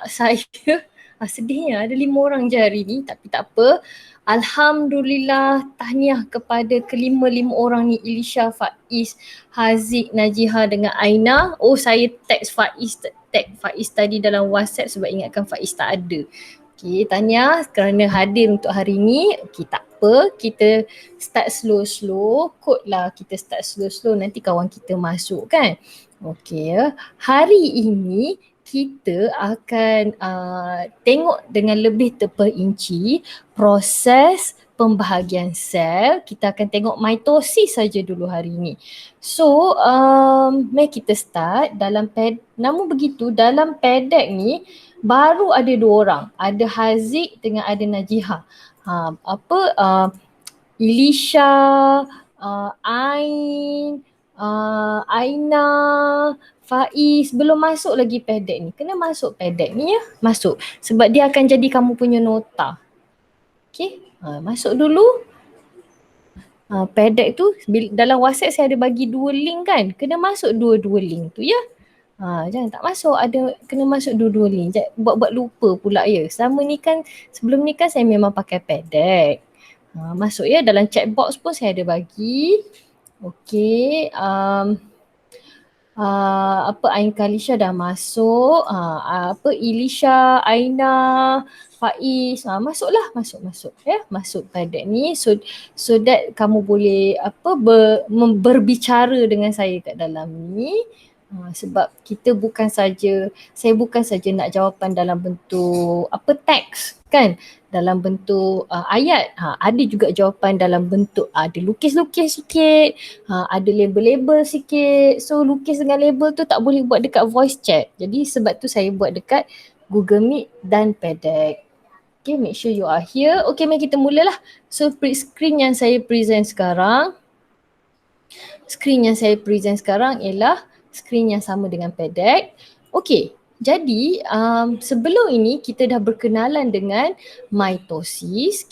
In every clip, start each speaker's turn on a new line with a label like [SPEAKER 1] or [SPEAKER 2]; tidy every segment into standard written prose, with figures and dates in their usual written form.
[SPEAKER 1] saya sedihnya ada 5 orang je hari ni, tapi tak apa. Alhamdulillah, tahniah kepada kelima-lima orang ni, Ilisha, Faiz, Haziq, Najiha dengan Aina. Oh, saya tag Faiz tadi dalam WhatsApp sebab ingatkan Faiz tak ada. Okey, tahniah kerana hadir untuk hari ni. Okey, tak apa, kita start slow-slow. Kot lah kita start slow-slow, nanti kawan kita masuk kan. Okey, hari ini kita akan tengok dengan lebih terperinci proses pembahagian sel. Kita akan tengok mitosis saja dulu hari ini. So, mari kita start. Namun begitu, dalam pedek ni baru ada 2 orang. Ada Haziq dengan ada Najiha. Ilisha, Ain, Aina, Faiz belum masuk lagi pedek ni. Kena masuk pedek ni ya. Masuk. Sebab dia akan jadi kamu punya nota. Okay. Masuk dulu. Pedek tu dalam WhatsApp saya ada bagi 2 link kan. Kena masuk 2-2 link tu ya. Jangan tak masuk. Kena masuk 2-2 link. Buat-buat lupa pula ya. Sebelum ni kan saya memang pakai pedek. Masuk ya. Dalam chat box pun saya ada bagi. Okay. Ain Kalisha dah masuk, Ilisha, Aina, Faiz, masuklah, masuk ya, masuk pedek ni so that kamu boleh berbicara dengan saya kat dalam ni. Sebab saya bukan saja nak jawapan dalam bentuk teks kan, dalam bentuk ayat. Ada juga jawapan dalam bentuk ada lukis-lukis sikit, ada label-label sikit. So lukis dengan label tu tak boleh buat dekat voice chat. Jadi sebab tu saya buat dekat Google Meet dan pedek. Okay, make sure you are here. Okay, mari kita mulalah. So screen yang saya present sekarang ialah skrin yang sama dengan pedek. Okey, jadi sebelum ini kita dah berkenalan dengan mitosis,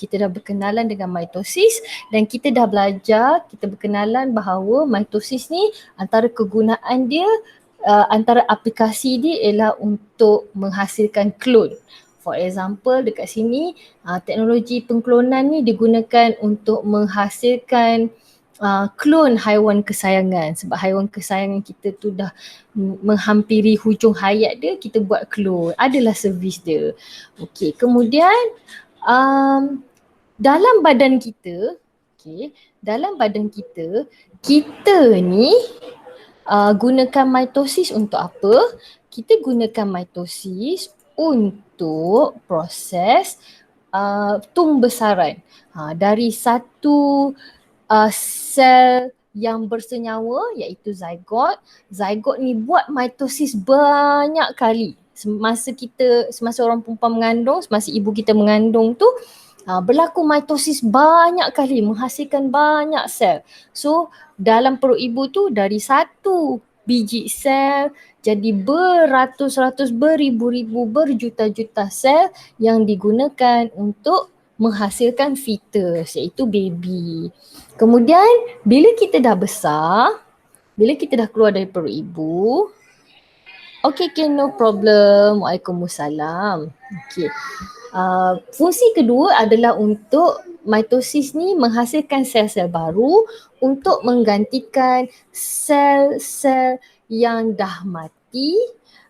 [SPEAKER 1] dan kita dah belajar, kita berkenalan bahawa mitosis ni antara kegunaan dia, antara aplikasi dia ialah untuk menghasilkan klon. For example, dekat sini teknologi pengklonan ni digunakan untuk menghasilkan klon haiwan kesayangan. Sebab haiwan kesayangan kita tu dah menghampiri hujung hayat dia, kita buat klon. Adalah servis dia. Okey, kemudian dalam badan kita, kita ni gunakan mitosis untuk apa? Kita gunakan mitosis untuk proses tumbesaran dari satu sel yang bersenyawa iaitu zygote. Zygote ni buat mitosis banyak kali. Semasa orang perempuan mengandung, semasa ibu kita mengandung tu, berlaku mitosis banyak kali, menghasilkan banyak sel. So dalam perut ibu tu dari satu biji sel jadi beratus-ratus, beribu-ribu, berjuta-juta sel yang digunakan untuk menghasilkan fetus iaitu baby. Kemudian bila kita dah besar, bila kita dah keluar dari perut ibu, okay, no problem. Waalaikumsalam. Okay. Fungsi kedua adalah untuk mitosis ni menghasilkan sel-sel baru untuk menggantikan sel-sel yang dah mati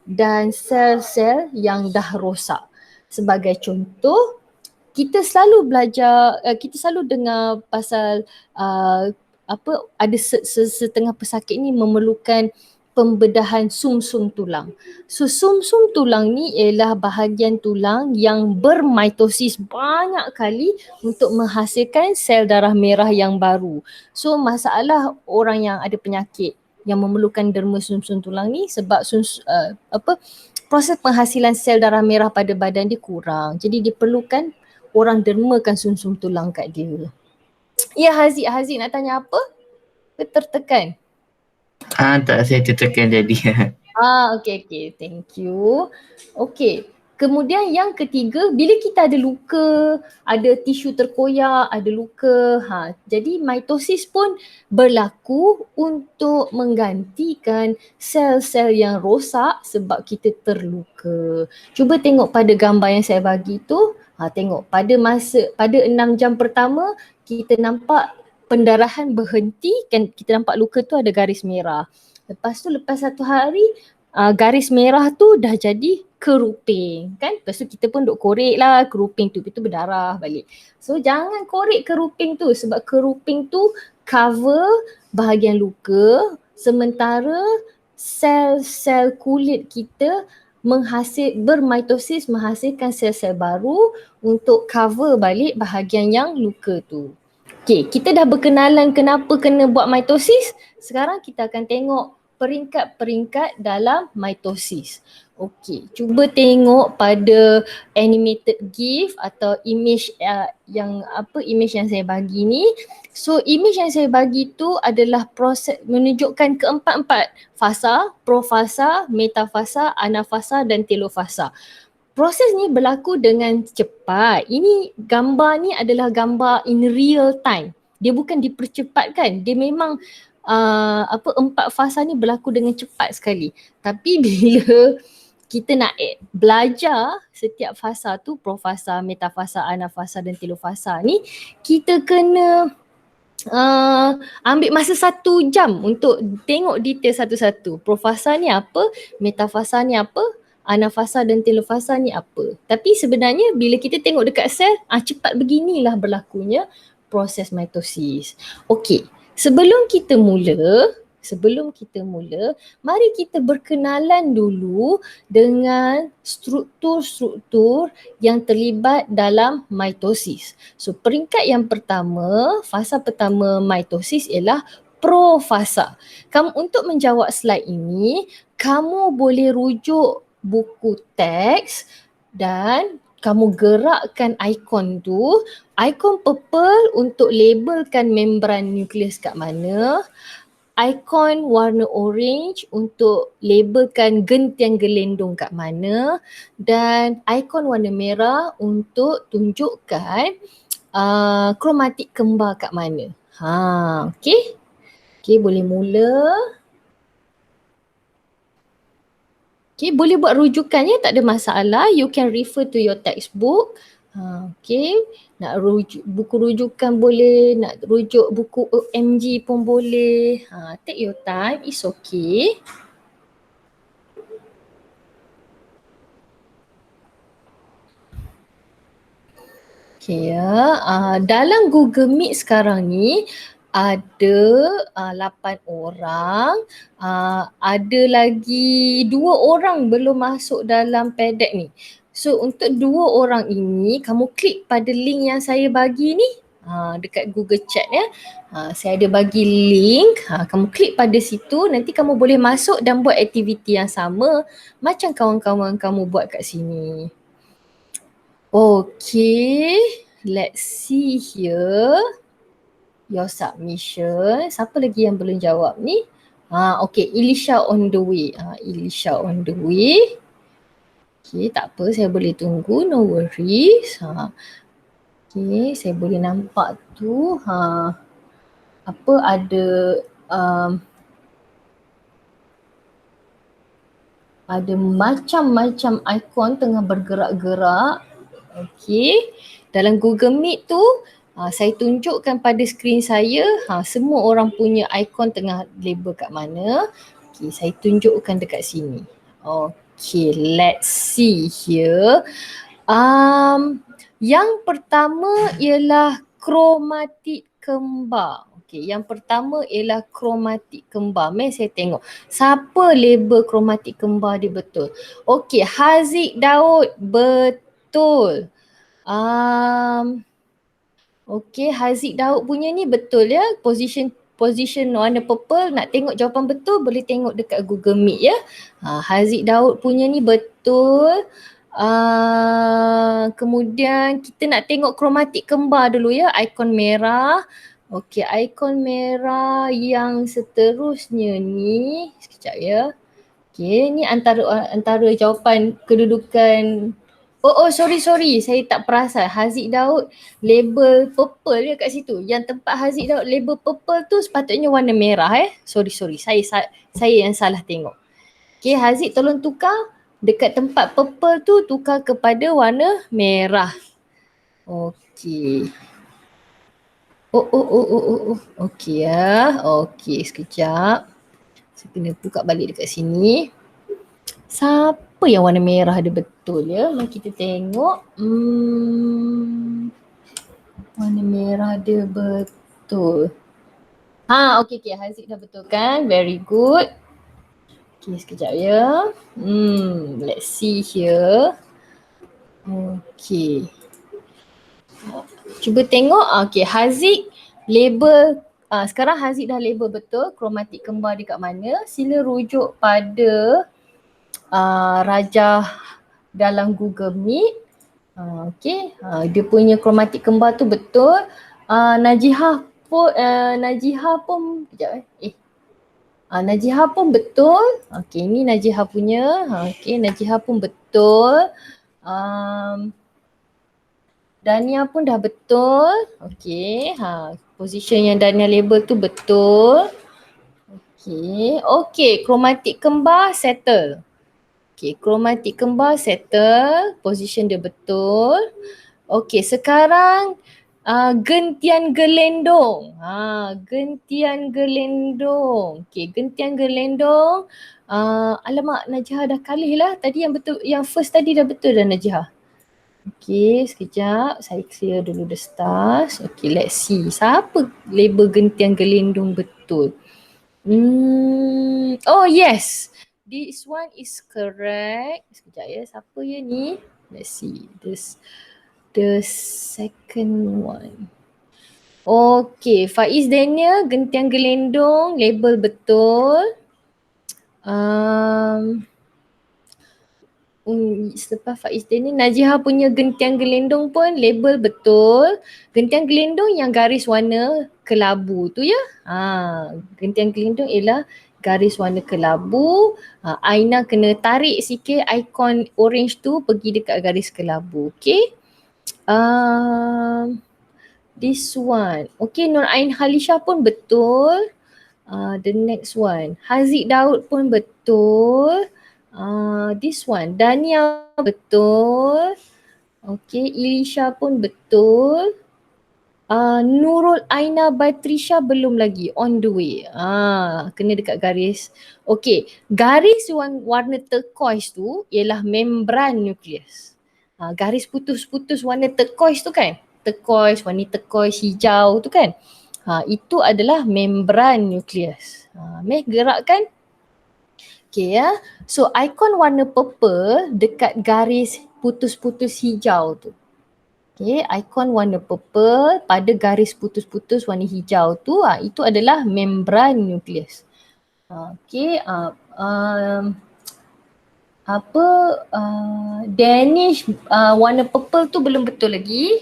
[SPEAKER 1] dan sel-sel yang dah rosak. Sebagai contoh, kita selalu dengar pasal ada setengah pesakit ni memerlukan pembedahan sumsum tulang. So sumsum tulang ni ialah bahagian tulang yang bermitosis banyak kali untuk menghasilkan sel darah merah yang baru. So masalah orang yang ada penyakit yang memerlukan derma sumsum tulang ni sebab proses penghasilan sel darah merah pada badan dia kurang. Jadi diperlukan orang dermakan sumsum tulang kat dia. Ya, Haziq nak tanya apa? Tertekan?
[SPEAKER 2] Tak, saya tertekan jadi.
[SPEAKER 1] Okay, thank you. Okay, Kemudian yang ketiga, bila kita ada luka, ada tisu terkoyak, ada luka, jadi mitosis pun berlaku untuk menggantikan sel-sel yang rosak sebab kita terluka. Cuba tengok pada gambar yang saya bagi tu, tengok pada 6 jam pertama kita nampak pendarahan berhenti, kan kita nampak luka tu ada garis merah. Lepas tu lepas 1 hari garis merah tu dah jadi keruping, kan? Lepas tu kita pun duk korek lah keruping tu, itu berdarah balik. So jangan korek keruping tu sebab keruping tu cover bahagian luka, sementara sel-sel kulit kita bermitosis menghasilkan sel-sel baru untuk cover balik bahagian yang luka tu. Okay, kita dah berkenalan kenapa kena buat mitosis. Sekarang kita akan tengok peringkat-peringkat dalam mitosis. Okey, cuba tengok pada animated GIF atau image image yang saya bagi ni. So image yang saya bagi tu adalah proses menunjukkan keempat-empat fasa, profasa, metafasa, anafasa dan telofasa. Proses ni berlaku dengan cepat. Ini gambar ni adalah gambar in real time. Dia bukan dipercepatkan. Dia memang empat fasa ni berlaku dengan cepat sekali. Tapi bila kita nak belajar setiap fasa tu, profasa, metafasa, anafasa dan telofasa ni, kita kena ambil masa 1 jam untuk tengok detail satu-satu. Profasa ni apa, metafasa ni apa, anafasa dan telofasa ni apa. Tapi sebenarnya bila kita tengok dekat sel, cepat beginilah berlakunya proses mitosis. Okey, sebelum kita mula, mari kita berkenalan dulu dengan struktur-struktur yang terlibat dalam mitosis. So peringkat yang pertama, fasa pertama mitosis ialah profasa. Untuk menjawab slide ini, kamu boleh rujuk buku teks dan kamu gerakkan ikon tu. Ikon purple untuk labelkan membran nukleus kat mana. Ikon warna orange untuk labelkan gentian gelendong kat mana, dan ikon warna merah untuk tunjukkan kromatik kembar kat mana. Okey. Okey, boleh mula. Okey, boleh buat rujukannya, tak ada masalah. You can refer to your textbook. Okey, nak rujuk buku rujukan boleh, nak rujuk buku OMG pun boleh. Take your time, it's okay. Okay ya, dalam Google Meet sekarang ni ada 8 orang, ada lagi 2 orang belum masuk dalam PDX ni. So untuk 2 orang ini, kamu klik pada link yang saya bagi ni dekat Google Chat ya. Saya ada bagi link, kamu klik pada situ, nanti kamu boleh masuk dan buat aktiviti yang sama macam kawan-kawan kamu buat kat sini. Okay, let's see here your submission. Siapa lagi yang belum jawab ni? Okay, Elisha on the way. Elisha on the way. Okay, tak apa, saya boleh tunggu, no worries. Okay, saya boleh nampak tu. Apa ada macam-macam ikon tengah bergerak-gerak. Okay, dalam Google Meet tu saya tunjukkan pada skrin saya semua orang punya ikon tengah label kat mana. Okay, saya tunjukkan dekat sini. Okay, let's see here. Yang pertama ialah kromatik kembar. Okay, yang pertama ialah kromatik kembar. Mari saya tengok siapa label kromatik kembar dia betul. Okay, Haziq Daud betul. Okay, Haziq Daud punya ni betul ya. Position warna purple, nak tengok jawapan betul boleh tengok dekat Google Meet ya. Haziq Daud punya ni betul. Kemudian kita nak tengok kromatik kembar dulu ya, ikon merah. Okey, ikon merah yang seterusnya ni, sekejap ya. Okey, ni antara jawapan kedudukan Sorry. Saya tak perasan. Haziq Daud label purple dia kat situ. Yang tempat Haziq Daud label purple tu sepatutnya warna merah Sorry. Saya yang salah tengok. Okay, Haziq tolong tukar dekat tempat purple tu, tukar kepada warna merah. Okay. Okay Okay, sekejap. Saya kena buka balik dekat sini. Siapa yang warna merah dia betul ya? Mari kita tengok. Warna merah dia betul. Okay. Haziq dah betul kan? Very good. Okay, sekejap ya. Let's see here. Okay. Cuba tengok. Okay, Haziq label. Sekarang Haziq dah label betul kromatik kembar dia kat mana. Sila rujuk pada rajah dalam Google Meet. Okay, dia punya kromatik kembar tu betul. Najihah pun Najihah pun betul. Okay, ni Najihah punya. Okay, Najihah pun betul. Dania pun dah betul. Okay, position yang Dania label tu betul. Okay, kromatik kembar settle. Okay, kromatik kembar settle. Position dia betul. Okay, sekarang gentian gelendong. Gentian gelendong. Okay, gentian gelendong. Alamak, Najihah dah kalah lah. Tadi yang betul, yang first tadi dah betul dah Najihah. Okay, sekejap. Saya clear dulu the stars. Okay, let's see. Siapa label gentian gelendong betul? Oh, yes. This one is correct. Sekejap ya. Siapa ya ni? Let's see. The second one. Okay, Faiz Daniel, gentian gelendong, label betul. Selepas Faiz Daniel, Najihah punya gentian gelendong pun label betul. Gentian gelendong yang garis warna kelabu tu ya. Gentian gelendong ialah garis warna kelabu. Aina kena tarik sikit ikon orange tu pergi dekat garis kelabu. Okay. This one. Okay, Nur Ain Halisha pun betul. The next one. Haziq Daud pun betul. This one. Dania betul. Okay, Ilisha pun betul. Nurul Aina Batrisha belum lagi, on the way. Kena dekat garis. Okay, garis warna turquoise tu ialah membran nukleus. Garis putus-putus warna turquoise tu kan? Turquoise, warna turquoise hijau tu kan? Itu adalah membran nukleus. Meh gerakkan. Okay ya. So ikon warna purple dekat garis putus-putus hijau tu. Okay, ikon warna purple pada garis putus-putus warna hijau tu, itu adalah membran nukleus. Okay, Danish warna purple tu belum betul lagi.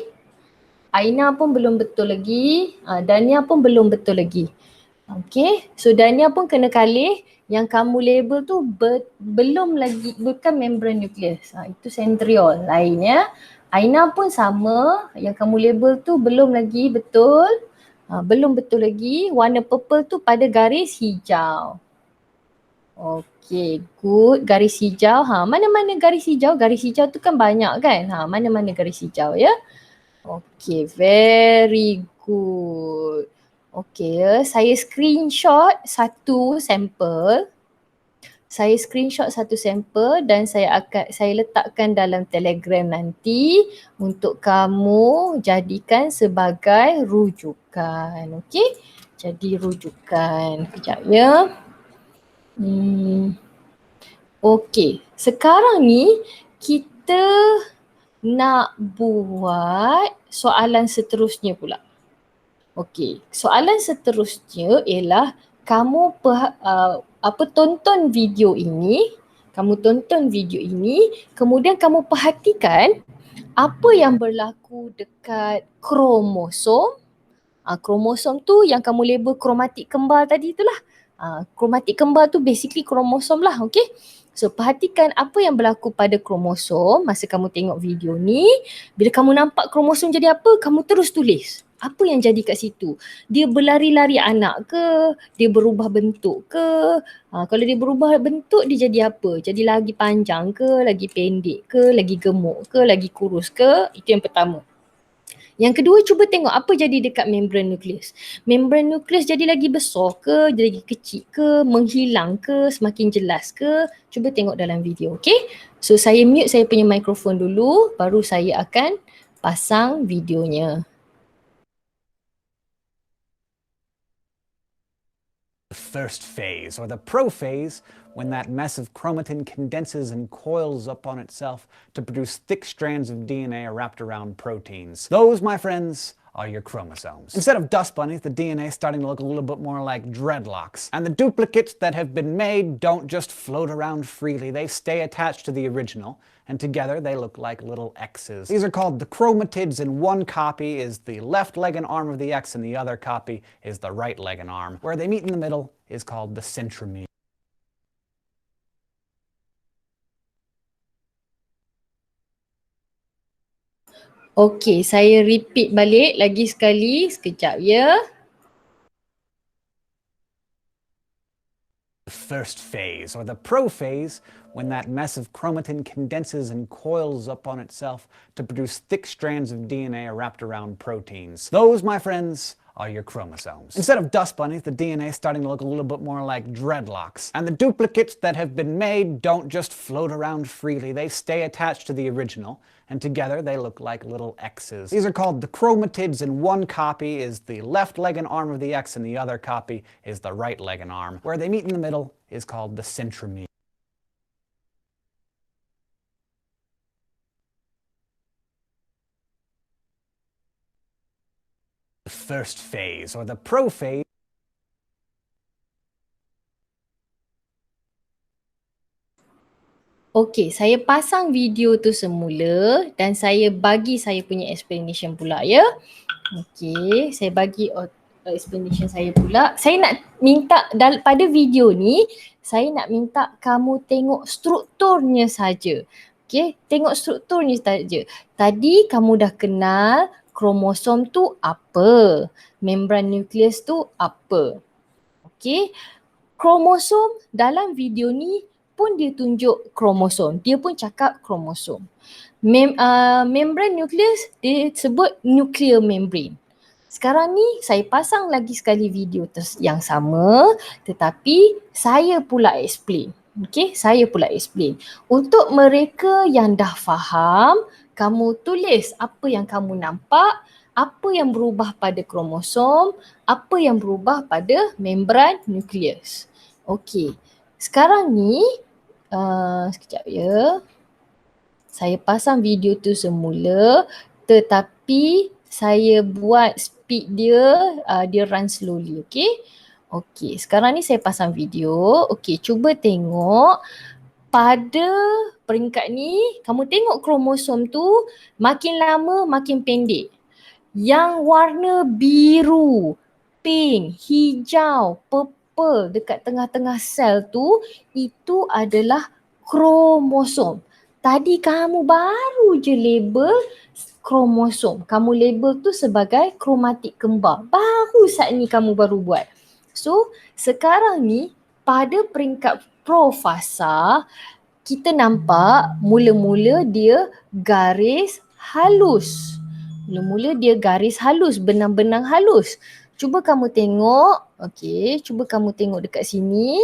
[SPEAKER 1] Aina pun belum betul lagi. Dania pun belum betul lagi. Okay, so Dania pun kena kalih. Yang kamu label tu belum lagi, bukan membran nukleus. Itu centriole lain ya. Aina pun sama, yang kamu label tu belum lagi betul. Belum betul lagi. Warna purple tu pada garis hijau. Okay, good. Garis hijau. Mana-mana garis hijau? Garis hijau tu kan banyak kan? Mana-mana garis hijau ya. Okay, very good. Okay, saya screenshot satu sampel. Dan saya letakkan dalam Telegram nanti untuk kamu jadikan sebagai rujukan. Okay, jadi rujukan. Kejap ya. Okay, sekarang ni kita nak buat soalan seterusnya pula. Okey, soalan seterusnya ialah kamu tonton video ini, kemudian kamu perhatikan apa yang berlaku dekat kromosom. Kromosom tu yang kamu label kromatik kembar tadi itulah. Kromatik kembar tu basically kromosom lah, okey. So perhatikan apa yang berlaku pada kromosom masa kamu tengok video ni. Bila kamu nampak kromosom jadi apa, kamu terus tulis. Apa yang jadi kat situ? Dia berlari-lari anak ke? Dia berubah bentuk ke? Kalau dia berubah bentuk, dia jadi apa? Jadi lagi panjang ke? Lagi pendek ke? Lagi gemuk ke? Lagi kurus ke? Itu yang pertama. Yang kedua, cuba tengok apa jadi dekat membran nukleus. Membran nukleus jadi lagi besar ke? Jadi lagi kecil ke? Menghilang ke? Semakin jelas ke? Cuba tengok dalam video, okay? So saya mute saya punya mikrofon dulu, baru saya akan pasang videonya.
[SPEAKER 2] First phase, or the prophase, when that mess of chromatin condenses and coils up on itself to produce thick strands of DNA wrapped around proteins. Those, my friends, are your chromosomes. Instead of dust bunnies, the DNA is starting to look a little bit more like dreadlocks. And the duplicates that have been made don't just float around freely, they stay attached to the original, and together they look like little X's. These are called the chromatids, and one copy is the left leg and arm of the X, and the other copy is the right leg and arm. Where they meet in the middle is called the centromere.
[SPEAKER 1] Okey, saya repeat balik lagi sekali, sekejap ya.
[SPEAKER 2] The first phase, or the prophase, when that mess of chromatin condenses and coils up on itself to produce thick strands of DNA wrapped around proteins. Those, my friends, are your chromosomes. Instead of dust bunnies, the DNA is starting to look a little bit more like dreadlocks. And the duplicates that have been made don't just float around freely, they stay attached to the original, and together they look like little X's. These are called the chromatids, and one copy is the left leg and arm of the X, and the other copy is the right leg and arm. Where they meet in the middle is called the centromere. The first phase, or the prophase.
[SPEAKER 1] Okey, saya pasang video tu semula dan saya bagi saya punya explanation pula ya. Okey, saya bagi explanation saya pula. Saya nak minta pada video ni, saya nak minta kamu tengok strukturnya saja. Okey, tengok strukturnya saja. Tadi kamu dah kenal kromosom tu apa, membran nukleus tu apa. Okey, kromosom dalam video ni pun dia tunjuk kromosom. Dia pun cakap kromosom. Membran nukleus dia sebut nuclear membrane. Sekarang ni saya pasang lagi sekali video yang sama tetapi saya pula explain. Okey, saya pula explain. Untuk mereka yang dah faham, kamu tulis apa yang kamu nampak, apa yang berubah pada kromosom, apa yang berubah pada membran nukleus. Okey, sekarang ni sekejap ya. Saya pasang video tu semula tetapi saya buat speed dia, dia run slowly, okay? Okay, sekarang ni saya pasang video. Okay, cuba tengok pada peringkat ni, kamu tengok kromosom tu makin lama makin pendek. Yang warna biru, pink, hijau, purple dekat tengah-tengah sel tu, itu adalah kromosom. Tadi kamu baru je label kromosom. Kamu label tu sebagai kromatik kembar. Baru saat ni kamu baru buat. So, sekarang ni pada peringkat profasa, kita nampak mula-mula dia garis halus. Mula-mula dia garis halus, benang-benang halus. Cuba kamu tengok, okey, cuba kamu tengok dekat sini.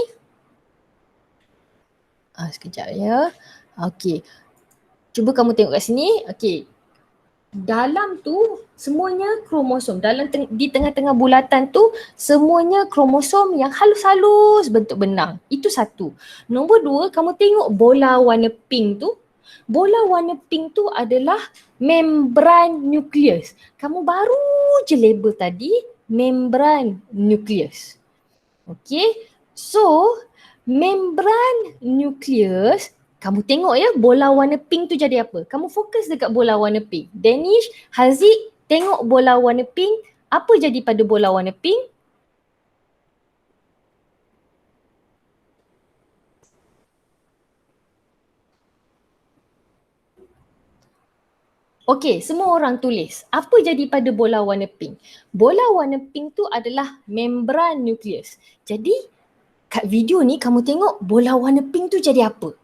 [SPEAKER 1] Sekejap ya. Okey. Cuba kamu tengok kat sini. Okey. Dalam tu semuanya kromosom. Di tengah-tengah bulatan tu semuanya kromosom yang halus-halus bentuk benang. Itu satu. Nombor dua, kamu tengok bola warna pink tu. Bola warna pink tu adalah membran nukleus. Kamu baru je label tadi membran nukleus. Okay. So, membran nukleus, kamu tengok ya bola warna pink tu jadi apa. Kamu fokus dekat bola warna pink. Danish, Haziq, tengok bola warna pink. Apa jadi pada bola warna pink? Okey, semua orang tulis. Apa jadi pada bola warna pink? Bola warna pink tu adalah membran nukleus. Jadi kat video ni kamu tengok bola warna pink tu jadi apa?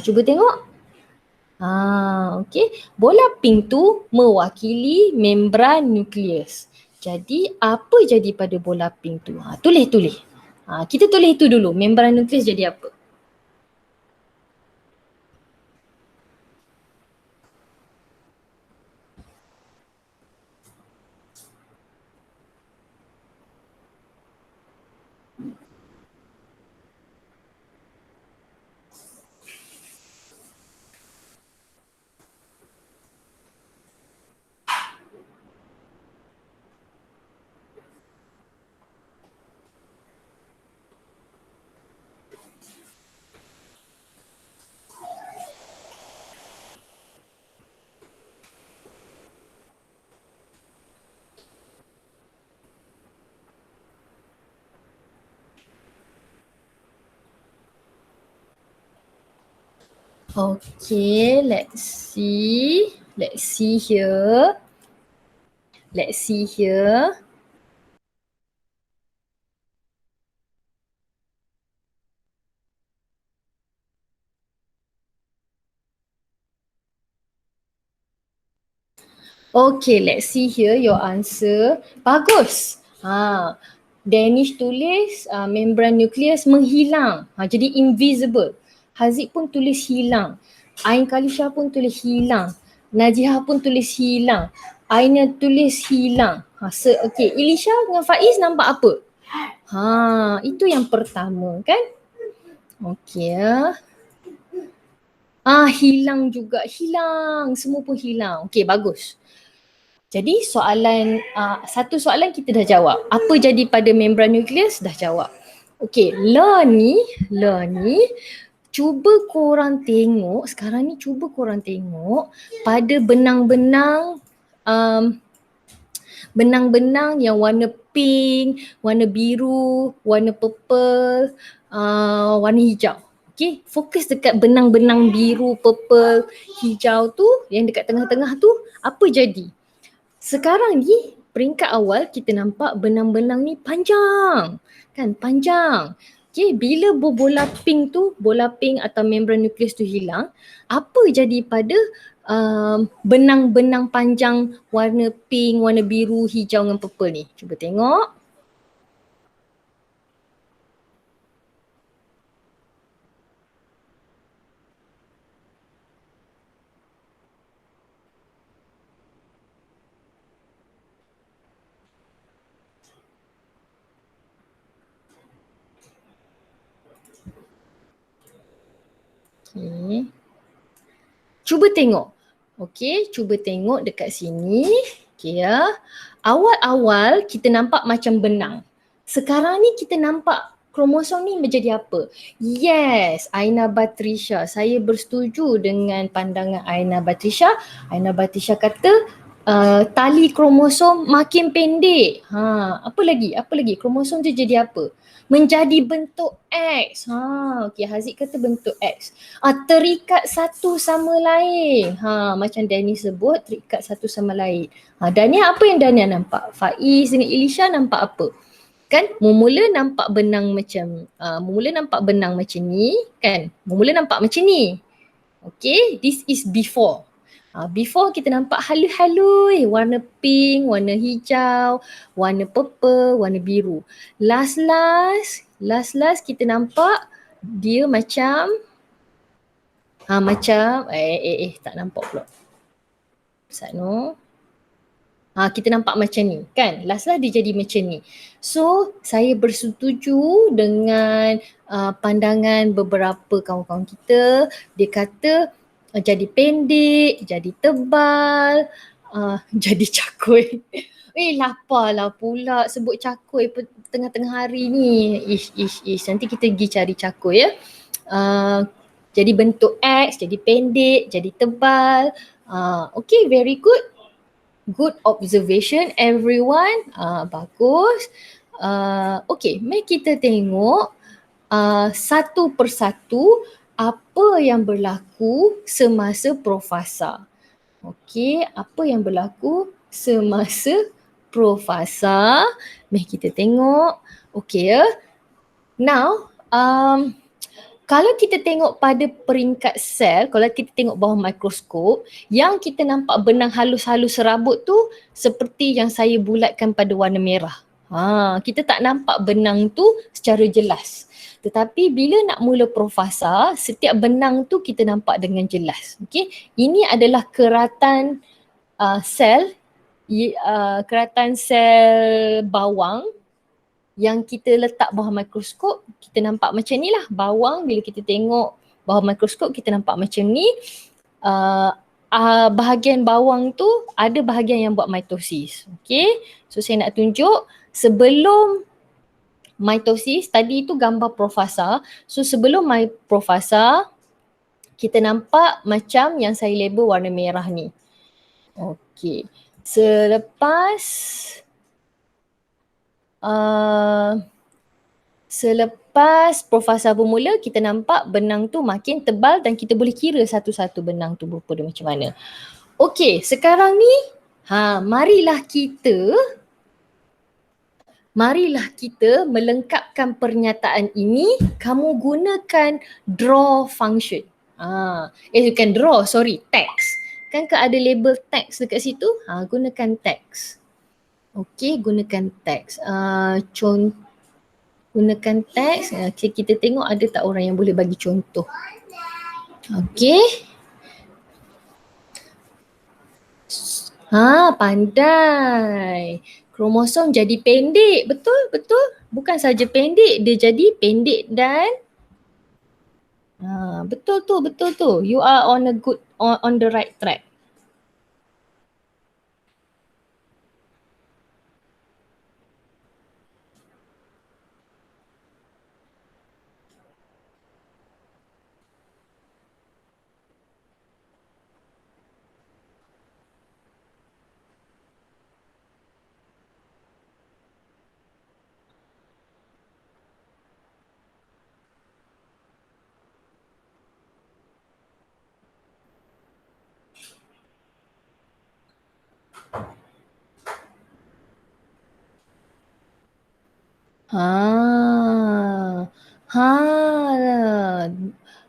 [SPEAKER 1] Cuba tengok. Okey. Bola pink tu mewakili membran nukleus. Jadi apa jadi pada bola pink tu? Tulis. Kita tulis itu dulu. Membran nukleus jadi apa? Okay, let's see. Let's see here. Okay, let's see here your answer. Bagus. Danish tulis membran nukleus menghilang. Jadi invisible. Haziq pun tulis hilang. Ain Kalisha pun tulis hilang. Najihah pun tulis hilang. Aina tulis hilang. Okay, Ilisha dengan Faiz nampak apa? Itu yang pertama kan? Okay ya. Hilang juga. Hilang. Semua pun hilang. Okay, bagus. Jadi satu soalan kita dah jawab. Apa jadi pada membran nukleus? Dah jawab. Okay, Le ni cuba korang tengok, sekarang ni cuba korang tengok pada benang-benang yang warna pink, warna biru, warna purple, warna hijau. Okay, fokus dekat benang-benang biru, purple, hijau tu yang dekat tengah-tengah tu, apa jadi? Sekarang ni peringkat awal kita nampak benang-benang ni panjang. Kan, panjang. Okay, bila bola pink atau membran nukleus tu hilang, apa jadi pada benang-benang panjang warna pink, warna biru, hijau dengan purple ni? Cuba tengok. Okay. Cuba tengok. Okay, cuba tengok dekat sini. Okay ya. Awal-awal kita nampak macam benang. Sekarang ni kita nampak kromosom ni menjadi apa? Yes, Aina Batrisha. Saya bersetuju dengan pandangan Aina Batrisha. Aina Batrisha kata tali kromosom makin pendek. Apa lagi? Kromosom tu jadi apa? Menjadi bentuk X. Okey, Haziq kata bentuk X. Terikat satu sama lain. Macam Danny sebut, terikat satu sama lain. Dania, apa yang Dania nampak? Faiz dengan Ilisha nampak apa? Kan mula nampak benang macam ni kan. Nampak macam ni. Okay, this is before. Before kita nampak halus-halus, warna pink, warna hijau, warna purple, warna biru. Last kita nampak dia macam tak nampak pula. Satno. Kita nampak macam ni kan. Last dia jadi macam ni. So saya bersetuju dengan pandangan beberapa kawan-kawan kita. Dia kata jadi pendek, jadi tebal, jadi cakui. Laparlah pula sebut cakui tengah-tengah hari ni. Ish. Nanti kita pergi cari cakui ya. Jadi bentuk X, jadi pendek, jadi tebal. Okay, very good. Good observation everyone. Bagus. Okay, mari kita tengok satu persatu apa yang berlaku semasa profasa. Okey, apa yang berlaku semasa profasa? Mari kita tengok. Okey ya. Now, kalau kita tengok pada peringkat sel, kalau kita tengok bawah mikroskop, yang kita nampak benang halus-halus serabut tu seperti yang saya bulatkan pada warna merah. Kita tak nampak benang tu secara jelas. Tetapi bila nak mula profasa, setiap benang tu kita nampak dengan jelas. Okay? Ini adalah keratan sel, keratan sel bawang yang kita letak bawah mikroskop, kita nampak macam ni lah. Bawang bila kita tengok bawah mikroskop kita nampak macam ni. Bahagian bawang tu ada bahagian yang buat mitosis. Okay, so saya nak tunjuk sebelum mitosis, tadi tu gambar profasa. So sebelum profasa, kita nampak macam yang saya label warna merah ni. Okay, Selepas profasa bermula, kita nampak benang tu makin tebal dan kita boleh kira satu-satu benang tu berupa dia macam mana. Okey, sekarang ni marilah kita melengkapkan pernyataan ini. Kamu gunakan draw function. Bukan draw, text. Kan ada label text dekat situ? Gunakan text. Okey, gunakan text. Gunakan teks. Okay, kita tengok ada tak orang yang boleh bagi contoh. Okey. Pandai. Kromosom jadi pendek. Betul, betul. Bukan saja pendek, dia jadi pendek dan betul tu. You are on the right track.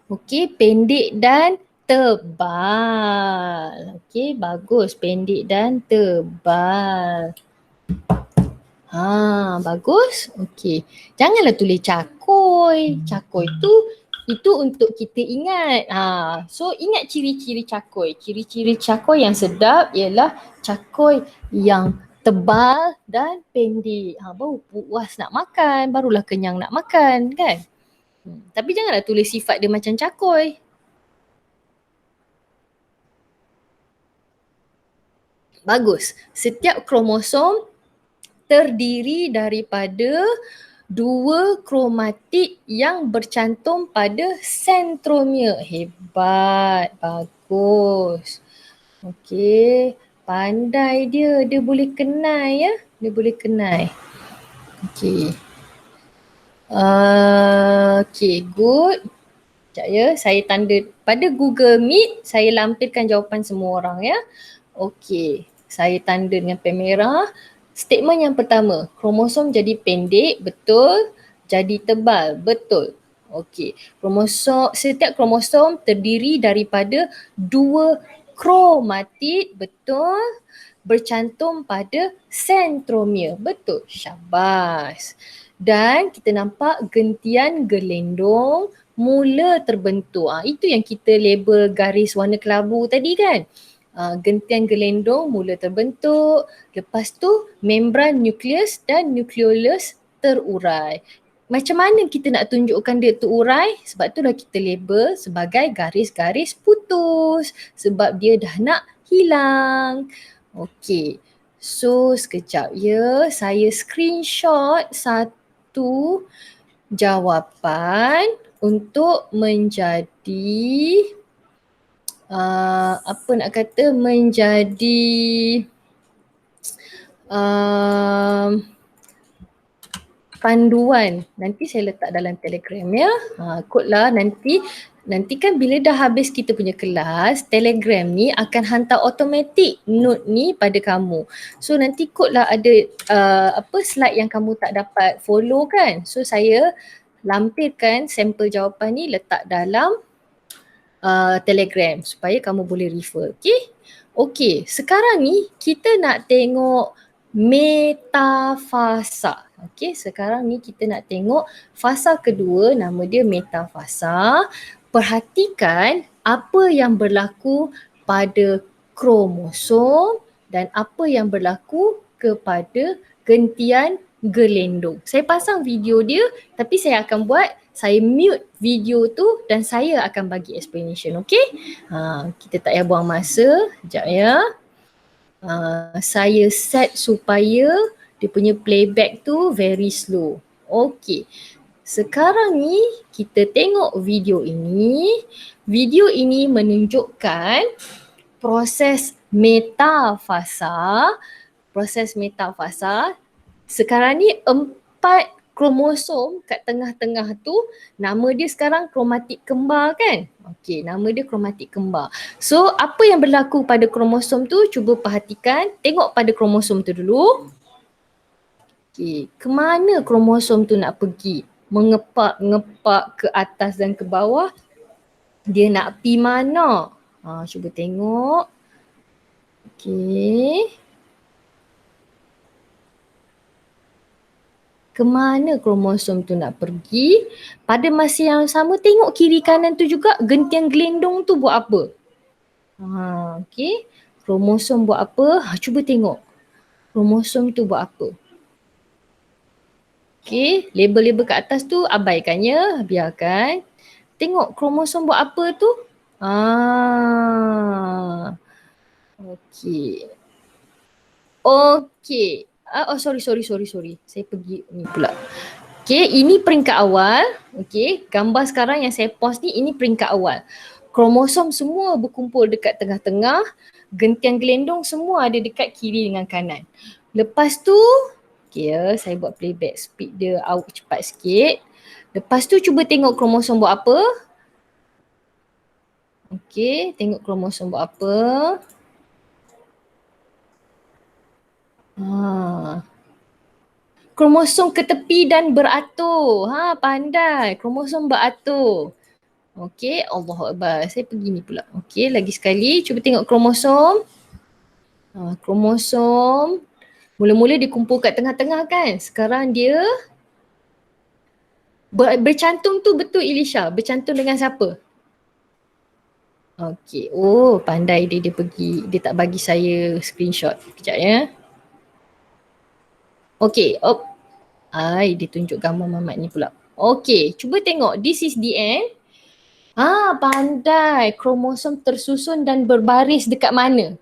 [SPEAKER 1] Okey, pendek dan tebal. Okey, bagus. Pendek dan tebal. Bagus. Okey. Janganlah tulis cakoi. Cakoi itu untuk kita ingat. So ingat ciri-ciri cakoi. Ciri-ciri cakoi yang sedap ialah cakoi yang tebal dan pendek. Baru puas nak makan, barulah kenyang nak makan, kan? Tapi janganlah tulis sifat dia macam cakoi. Bagus. Setiap kromosom terdiri daripada 2 kromatid yang bercantum pada sentromere. Hebat. Bagus. Okey. Pandai dia. Dia boleh kenai ya. Dia boleh kenai. Okey. Okey, good. Sekejap ya. Saya tanda pada Google Meet, saya lampirkan jawapan semua orang ya. Okey. Saya tanda dengan pen merah. Statement yang pertama, kromosom jadi pendek, betul. Jadi tebal, betul. Okey. Setiap kromosom terdiri daripada 2 kromatid, betul. Bercantum pada sentromere, betul. Syabas. Dan kita nampak gentian gelendong mula terbentuk. Itu yang kita label garis warna kelabu tadi kan. Gentian gelendong mula terbentuk. Lepas tu membran nukleus dan nukleolus terurai. Macam mana kita nak tunjukkan dia terurai? Sebab itulah kita label sebagai garis-garis putus. Sebab dia dah nak hilang. Okey. So sekejap ya. Saya screenshot satu jawapan untuk menjadi panduan. Nanti saya letak dalam Telegram ya. Kod lah nanti nanti kan bila dah habis kita punya kelas, Telegram ni akan hantar automatic note ni pada kamu. So nanti kot lah ada slide yang kamu tak dapat follow kan. So saya lampirkan sampel jawapan ni letak dalam Telegram supaya kamu boleh refer. Okey, sekarang ni kita nak tengok metafasa. Okey, sekarang ni kita nak tengok fasa kedua, nama dia metafasa. Perhatikan apa yang berlaku pada kromosom dan apa yang berlaku kepada gentian gelendong. Saya pasang video dia tapi saya akan saya mute video tu dan saya akan bagi explanation, okey? Kita tak payah buang masa, sekejap ya. Saya set supaya dia punya playback tu very slow. Okey. Sekarang ni kita tengok video ini. Video ini menunjukkan proses metafasa. Proses metafasa. Sekarang ni 4 kromosom kat tengah-tengah tu, nama dia sekarang kromatik kembar kan? Okey, nama dia kromatik kembar. So, apa yang berlaku pada kromosom tu? Cuba perhatikan, tengok pada kromosom tu dulu. Okey, ke mana kromosom tu nak pergi? Mengepak-ngepak ke atas dan ke bawah. Dia nak pergi mana? Cuba tengok. Okey. Ke mana kromosom tu nak pergi? Pada masa yang sama tengok kiri kanan tu juga gentian gelendong tu buat apa? Okey. Kromosom buat apa? Cuba tengok. Kromosom tu buat apa? Okey, label-label kat atas tu abaikannya, biarkan. Tengok kromosom buat apa tu? Okey. Okey. Sorry. Saya pergi ni pula. Okey, ini peringkat awal. Okey, gambar sekarang yang saya post ni, ini peringkat awal. Kromosom semua berkumpul dekat tengah-tengah. Gentian gelendong semua ada dekat kiri dengan kanan. Lepas tu, okey ya, saya buat playback speed dia cepat sikit. Lepas tu cuba tengok kromosom buat apa. Okey, tengok kromosom buat apa. Kromosom ke tepi dan beratur. Pandai. Kromosom beratur. Okey, Allahu Akbar. Saya pergi ni pula. Okey, lagi sekali. Cuba tengok kromosom. Kromosom. Mula-mula dia kumpul kat tengah-tengah kan. Sekarang dia bercantum tu betul Elisha. Bercantum dengan siapa? Okey. Oh, pandai dia pergi. Dia tak bagi saya screenshot. Kejap ya. Okey. Dia tunjuk gambar mamat ni pula. Okey, cuba tengok. This is the end. Pandai. Kromosom tersusun dan berbaris dekat mana?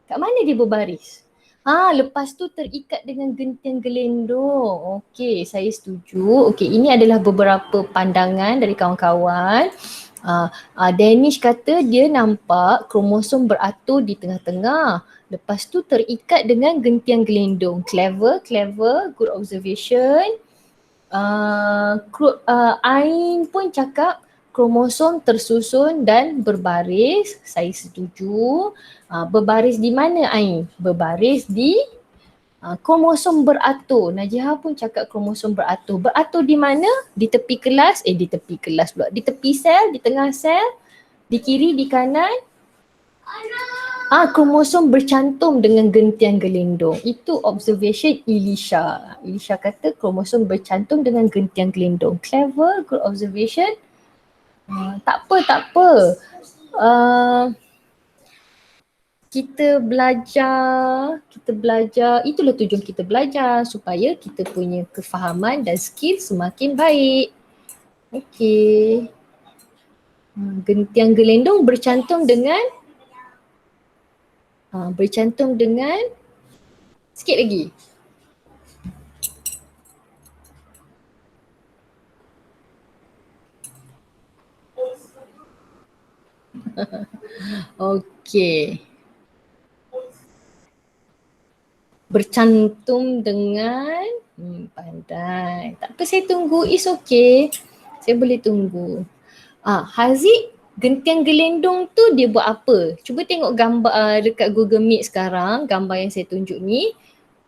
[SPEAKER 1] Kat mana dia berbaris? Lepas tu terikat dengan gentian gelendong. Okey, saya setuju. Okey, ini adalah beberapa pandangan dari kawan-kawan. Danish kata dia nampak kromosom beratur di tengah-tengah. Lepas tu terikat dengan gentian gelendong. Clever, good observation. Ain pun cakap kromosom tersusun dan berbaris. Saya setuju. Berbaris di mana Ain? Berbaris di kromosom beratur. Najihah pun cakap kromosom beratur. Beratur di mana? Di tepi kelas. Di tepi kelas pula. Di tepi sel, di tengah sel, di kiri, di kanan. Kromosom bercantum dengan gentian gelendong. Itu observation Elisha. Elisha kata kromosom bercantum dengan gentian gelendong. Clever, good observation. Tak apa. Kita belajar, itulah tujuan kita belajar supaya kita punya kefahaman dan skill semakin baik. Okey. Gentian gelendong bercantum dengan sikit lagi. Okey. Bercantum dengan pandai. Tak apa, saya tunggu. It's okay. Saya boleh tunggu. Haziq, gentian gelendong tu dia buat apa? Cuba tengok gambar dekat Google Meet sekarang, gambar yang saya tunjuk ni.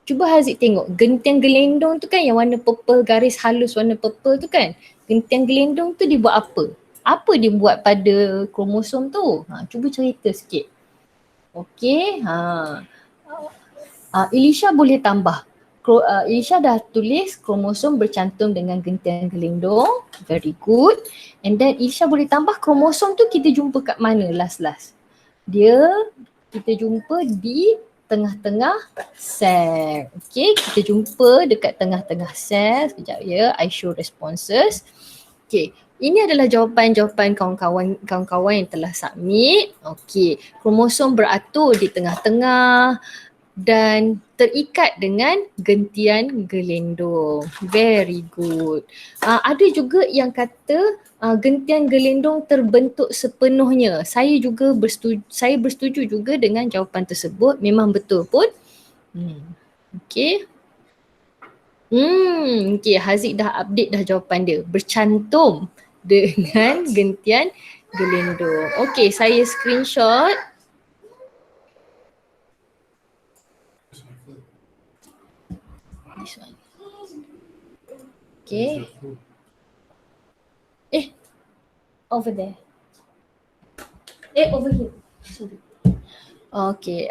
[SPEAKER 1] Cuba Haziq tengok, gentian gelendong tu kan yang warna purple, garis halus warna purple tu kan. Gentian gelendong tu dia buat apa? Apa dia buat pada kromosom tu? Cuba cerita sikit. Okey, Elisha boleh tambah. Elisha dah tulis kromosom bercantum dengan gentian gelendong. Very good. And then Elisha boleh tambah kromosom tu kita jumpa kat mana last-last? Kita jumpa di tengah-tengah sel. Okay, kita jumpa dekat tengah-tengah sel. Sekejap ya, I show responses. Okay, ini adalah jawapan-jawapan kawan-kawan yang telah submit. Okay, kromosom beratur di tengah-tengah dan terikat dengan gentian gelendong. Very good. Ada juga yang kata gentian gelendong terbentuk sepenuhnya. Saya bersetuju juga dengan jawapan tersebut. Memang betul pun. Okay. Okay, Haziq dah update dah jawapan dia. Bercantum dengan gentian gelendong. Okay, saya screenshot. This one. Okay. Over there. Over here. Sorry. Okay,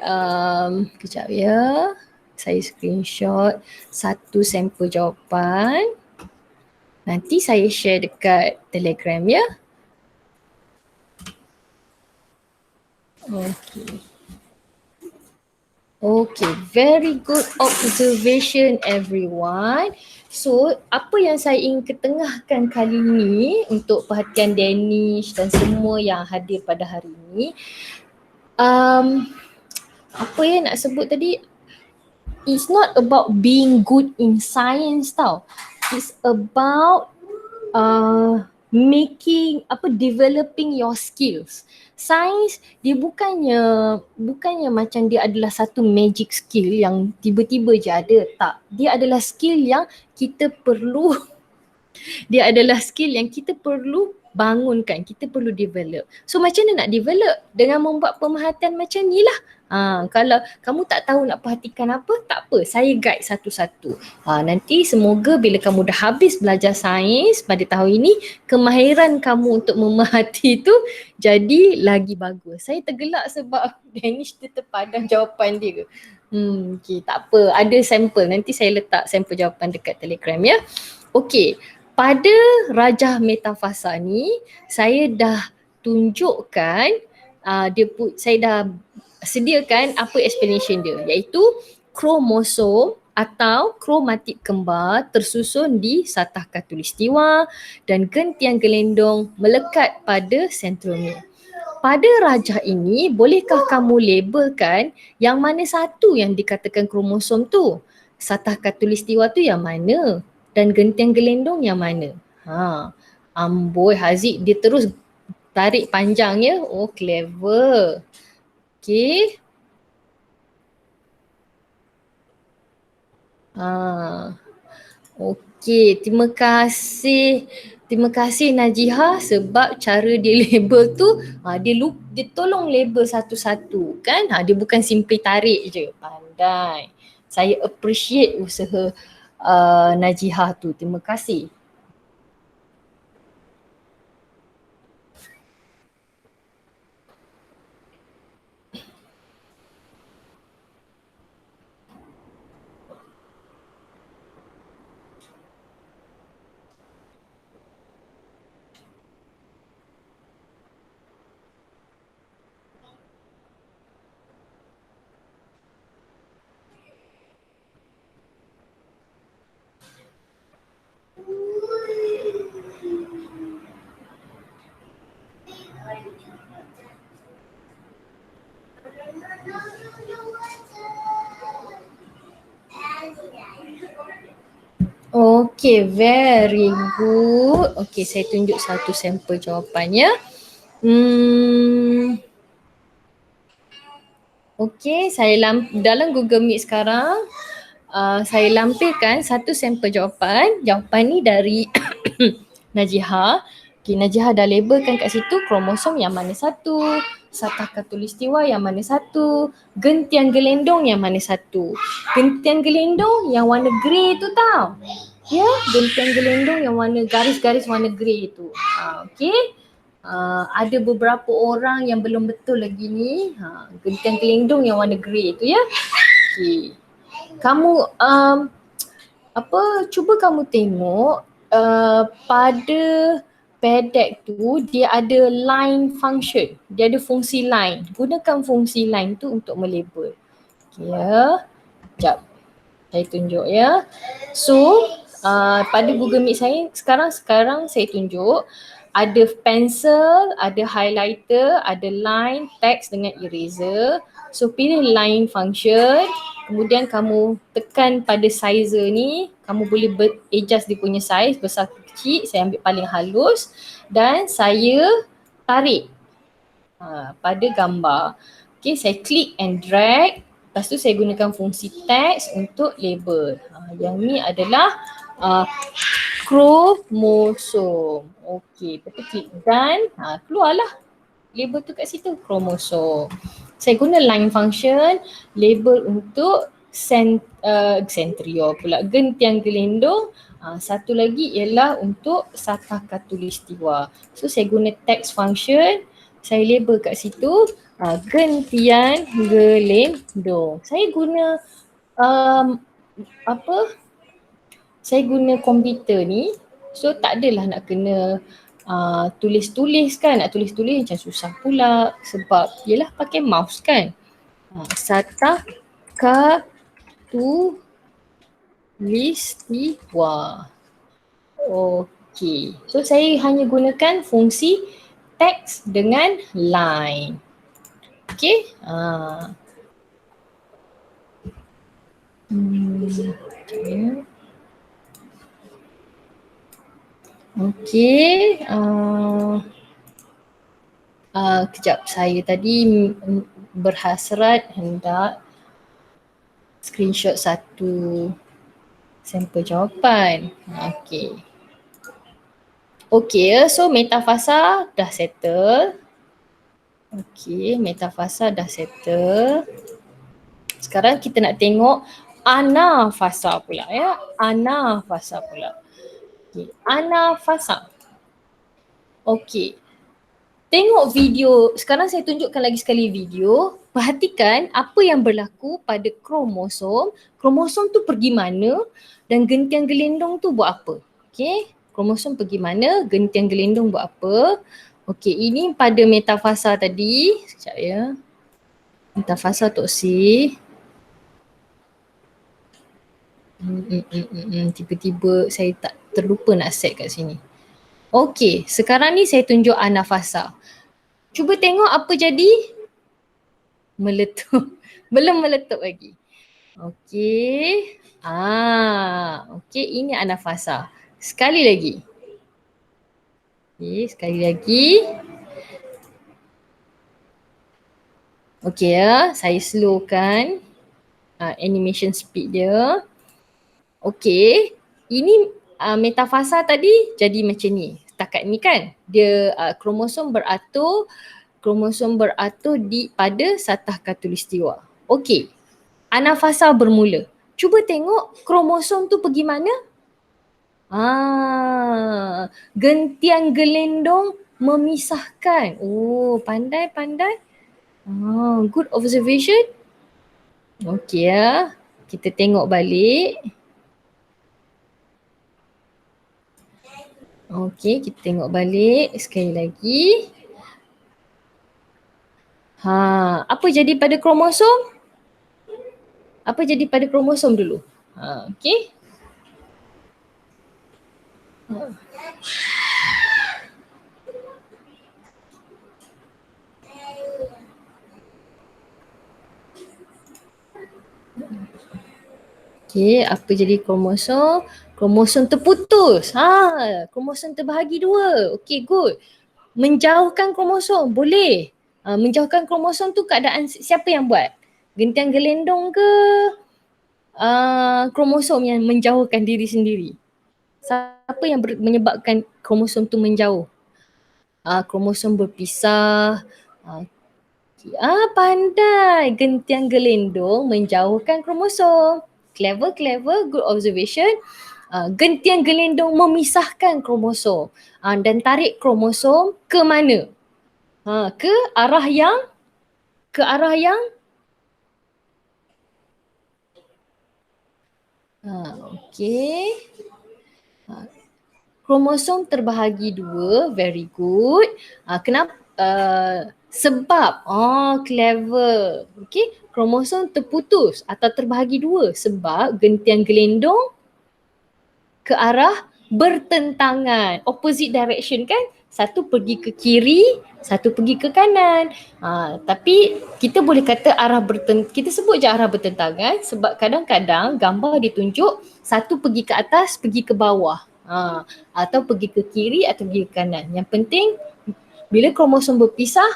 [SPEAKER 1] kejap ya. Saya screenshot satu sampel jawapan. Nanti saya share dekat Telegram ya. Okay, very good observation everyone. So, apa yang saya ingin ketengahkan kali ini untuk perhatian Danish dan semua yang hadir pada hari ini, apa yang nak sebut tadi, it's not about being good in science tau. It's about developing your skills. Sains dia bukannya macam dia adalah satu magic skill yang tiba-tiba je ada, tak. Dia adalah skill yang kita perlu bangunkan, kita perlu develop. So macam mana nak develop? Dengan membuat pemerhatian macam ni lah. Kalau kamu tak tahu nak perhatikan apa, tak apa, saya guide satu-satu. Nanti semoga bila kamu dah habis belajar sains pada tahun ini, kemahiran kamu untuk memerhati tu jadi lagi bagus. Saya tergelak sebab Danish dia terpadam jawapan dia. Okay, tak apa, ada sampel. Nanti saya letak sampel jawapan dekat Telegram ya. Okay, pada rajah metafasa ni saya dah tunjukkan, saya dah sediakan apa explanation dia, iaitu kromosom atau kromatik kembar tersusun di satah khatulistiwa dan gentian gelendong melekat pada sentromere. Pada rajah ini, bolehkah kamu labelkan yang mana satu yang dikatakan kromosom tu? Satah khatulistiwa tu yang mana? Dan gentian gelendong yang mana? Amboi, Haziq dia terus tarik panjang ya. Oh, clever. Okay. Okay, terima kasih Najihah sebab cara dia label tu, dia tolong label satu-satu kan. Dia bukan simply tarik je. Pandai. Saya appreciate usaha Najihah tu. Terima kasih. Okay, very good. Okay, saya tunjuk satu sampel jawapannya. Okay, saya dalam Google Meet sekarang, saya lampirkan satu sampel jawapan. Jawapan ni dari Najihah. Okay, Najihah dah labelkan kat situ kromosom yang mana satu, satah khatulistiwa yang mana satu, gentian gelendong yang mana satu. Gentian gelendong yang warna grey tu tau. Ya, gentian gelendong yang warna garis-garis warna grey tu. Okay. Ada beberapa orang yang belum betul lagi ni. Gentian gelendong yang warna grey tu ya. Okay. Kamu cuba kamu tengok pada PDEC tu dia ada line function. Dia ada fungsi line. Gunakan fungsi line tu untuk melabel. Okay, ya. Sekejap. Saya tunjuk ya. So, pada Google Meet saya sekarang saya tunjuk ada pencil, ada highlighter, ada line, text dengan eraser. So pilih line function, kemudian kamu tekan pada sizer ni, kamu boleh adjust dia punya size besar ke kecil. Saya ambil paling halus dan saya tarik pada gambar. Okay, saya klik and drag. Lepas tu saya gunakan fungsi text untuk label. Yang ni adalah kromosom. Okey, lepas tu klik done. Keluarlah label tu kat situ, kromosom. Saya guna line function, label untuk sentriol pula, gentian gelendong. Satu lagi ialah untuk satah khatulistiwa. So saya guna text function, saya label kat situ gentian gelendong. Saya guna saya guna komputer ni, so tak adalah nak kena tulis-tulis kan. Nak tulis-tulis macam susah pula sebab yelah pakai mouse kan. Satah khatulistiwa. Okey, so saya hanya gunakan fungsi text dengan line. Okey. Okey. Kejap, saya tadi berhasrat hendak screenshot satu sampel jawapan. Okey. Okey, so metafasa dah settle. Okey, metafasa dah settle. Sekarang kita nak tengok anafasa pula ya. Anafasa pula. Okay. Anafasa. Okey. Tengok video, sekarang saya tunjukkan lagi sekali video. Perhatikan apa yang berlaku pada kromosom. Kromosom tu pergi mana dan gentian gelendong tu buat apa. Okey. Kromosom pergi mana, gentian gelendong buat apa. Okey, ini pada metafasa tadi. Sekejap ya. Metafasa Tok C. Tiba-tiba saya tak terlupa nak set kat sini. Okey, sekarang ni saya tunjuk anafasa. Cuba tengok apa jadi. Meletup. Belum meletup lagi. Okey. Okey, ini anafasa. Sekali lagi. Okey, sekali lagi. Okey ya, saya slowkan animation speed dia. Okey, ini metafasa tadi jadi macam ni. Setakat ni kan, dia kromosom beratur pada satah khatulistiwa. Okey, anafasa bermula. Cuba tengok kromosom tu pergi mana? Gentian gelendong memisahkan. Oh, pandai. Good observation. Okey ya, kita tengok balik. Okey, kita tengok balik sekali lagi. Apa jadi pada kromosom? Apa jadi pada kromosom dulu? Okey. Okey, apa jadi kromosom? Kromosom terputus. Kromosom terbahagi dua. Okey, good. Menjauhkan kromosom, boleh. Menjauhkan kromosom tu keadaan siapa yang buat? Gentian gelendong ke kromosom yang menjauhkan diri sendiri? Siapa yang menyebabkan kromosom tu menjauh? kromosom berpisah. Pandai. Gentian gelendong menjauhkan kromosom. Clever, good observation. Gentian gelendong memisahkan kromosom. Dan tarik kromosom ke mana? Ke arah yang okey. Kromosom terbahagi 2, very good. Kenapa? Sebab, clever. Okay, kromosom terputus atau terbahagi 2 sebab gentian gelendong ke arah bertentangan, opposite direction kan? Satu pergi ke kiri, satu pergi ke kanan. Tapi kita boleh kata kita sebut je arah bertentangan sebab kadang-kadang gambar ditunjuk satu pergi ke atas, pergi ke bawah. Atau pergi ke kiri atau pergi ke kanan. Yang penting bila kromosom berpisah,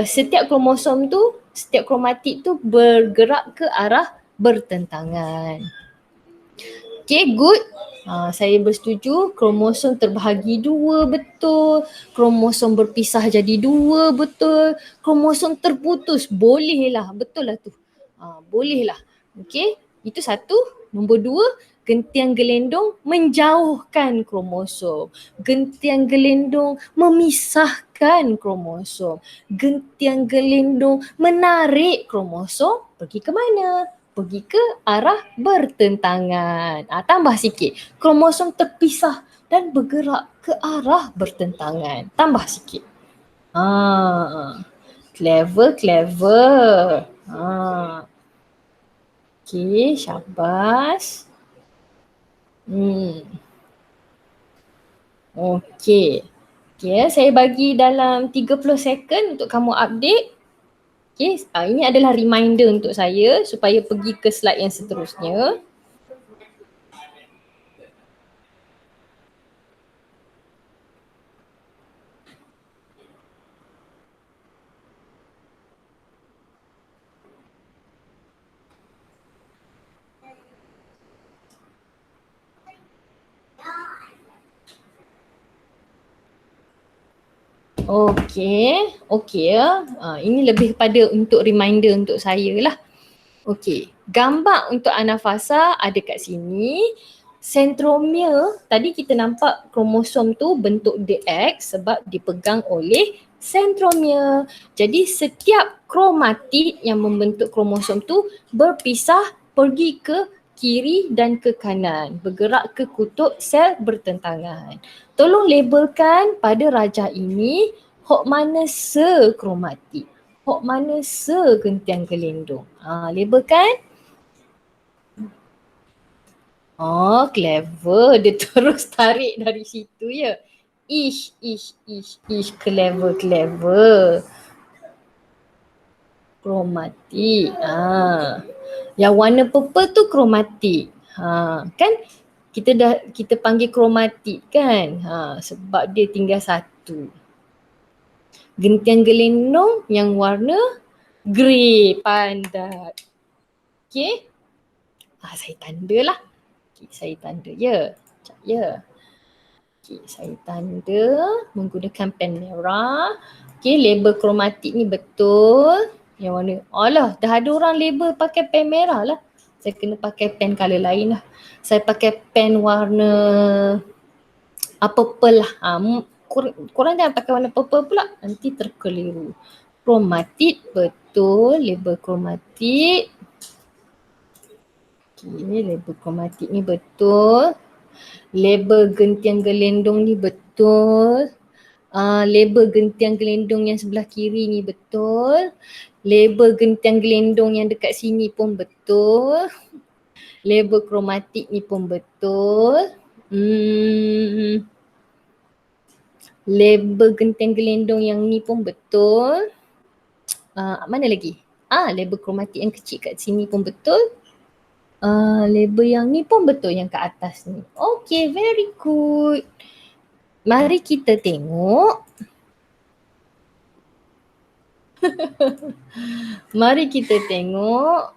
[SPEAKER 1] setiap kromosom tu, setiap kromatik tu bergerak ke arah bertentangan. Okay, good. Saya bersetuju. Kromosom terbahagi 2, betul. Kromosom berpisah jadi 2, betul. Kromosom terputus, bolehlah. Betul lah tu. Bolehlah. Okay, itu satu. Nombor 2, gentian gelendong menjauhkan kromosom. Gentian gelendong memisahkan kromosom. Gentian gelendong menarik kromosom. Pergi ke mana? Pergi ke arah bertentangan. Tambah sikit. Kromosom terpisah dan bergerak ke arah bertentangan. Tambah sikit. Clever. Okay, syabas. Okay. Okay, saya bagi dalam 30 second untuk kamu update. Okay, ini adalah reminder untuk saya supaya pergi ke slide yang seterusnya. Okey ya. Ini lebih kepada untuk reminder untuk saya lah. Okey, gambar untuk anafasa ada kat sini. Sentromere, tadi kita nampak kromosom tu bentuk dia X sebab dipegang oleh sentromere. Jadi setiap kromatik yang membentuk kromosom tu berpisah pergi ke kiri dan ke kanan, bergerak ke kutub sel bertentangan. Tolong labelkan pada rajah ini hok mana sekromatik, hok mana segentian gelendong. Labelkan. Clever. Dia terus tarik dari situ ya. Ish, clever. Kromatik. Yang warna purple tu kromatik. Kan kita panggil kromatik kan. Sebab dia tinggal satu. Gentian gelendong yang warna grey. Pandai. Okay. Saya tanda lah. Okay, saya tanda ya. Sekejap ya. Okay, saya tanda menggunakan pen merah. Okay, label kromatik ni betul. Yang warna, alah dah ada orang label pakai pen merah lah. Saya kena pakai pen colour lain lah. Saya pakai pen warna purple lah. Korang jangan pakai warna purple pula. Nanti terkeliru. Kromatik betul. Label kromatik. Okay, label kromatik ni betul. Label gentian gelendong ni betul. Label gentian gelendong yang sebelah kiri ni betul. Label gentian gelendong yang dekat sini pun betul. Label kromatik ni pun betul. Label gentian gelendong yang ni pun betul. Mana lagi? Label kromatik yang kecil kat sini pun betul. Label yang ni pun betul yang kat atas ni. Okay, very good. Mari kita tengok. Mari kita tengok.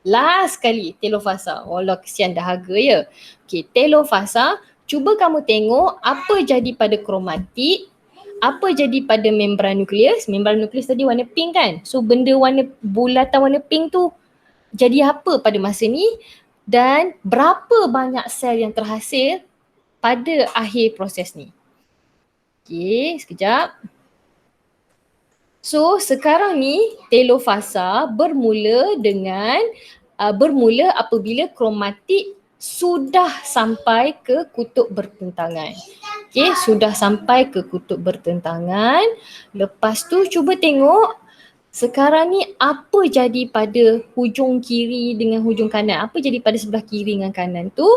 [SPEAKER 1] Last kali telofasa. Walau kesian dahaga ya. Okay, telofasa. cuba kamu tengok apa jadi pada kromatik, apa jadi pada membran nukleus. Membran nukleus tadi warna pink kan? So benda warna bulatan warna pink tu jadi apa pada masa ni dan berapa banyak sel yang terhasil pada akhir proses ni. Okey, sekejap. So sekarang ni telofasa bermula apabila kromatik sudah sampai ke kutub bertentangan. Okey, sudah sampai ke kutub bertentangan. Lepas tu cuba tengok sekarang ni apa jadi pada hujung kiri dengan hujung kanan. Apa jadi pada sebelah kiri dengan kanan tu?